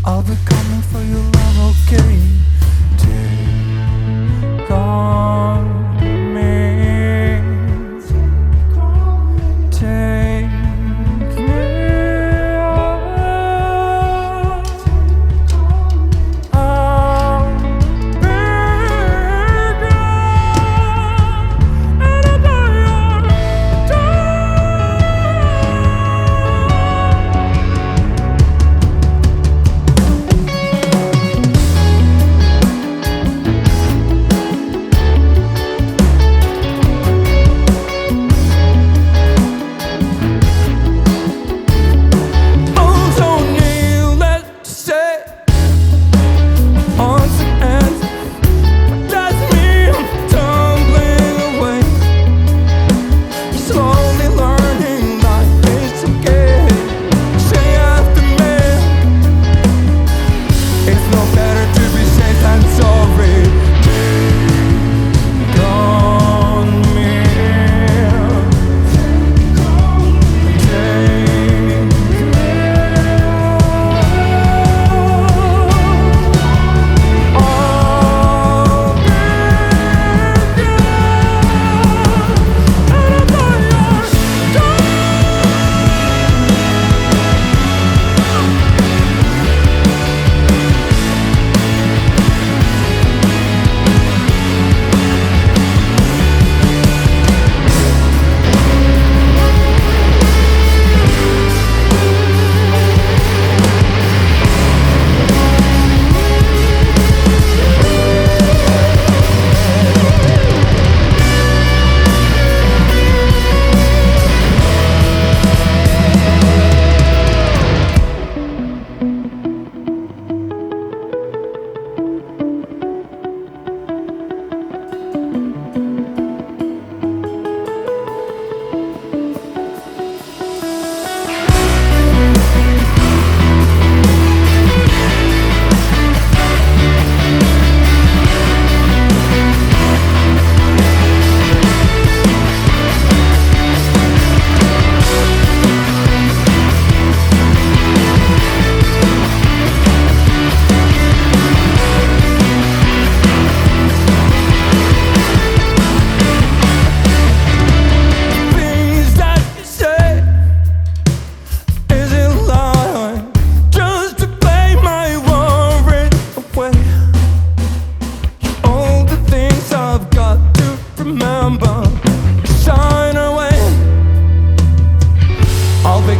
I'll be coming for your love, okay? Take on me. Take me on. I'll be gone, and I'll be your door.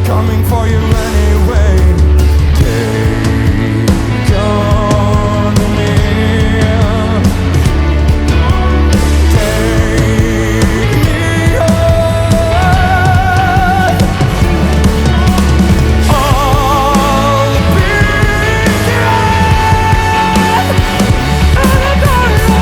Coming for you anyway. Take on me. Take me on. I'll be gone, and I'll die on.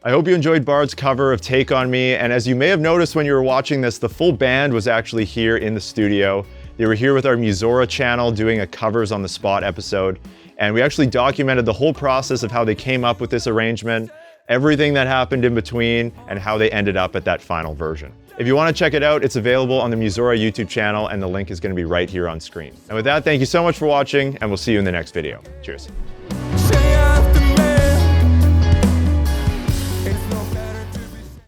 I hope you enjoyed Baard's cover of Take On Me, and as you may have noticed when you were watching this, the full band was actually here in the studio. They were here with our Musora channel doing a covers on the spot episode, and we actually documented the whole process of how they came up with this arrangement, everything that happened in between, and how they ended up at that final version. If you want to check it out, it's available on the Musora YouTube channel, and the link is going to be right here on screen. And with that, thank you so much for watching, and we'll see you in the next video. Cheers.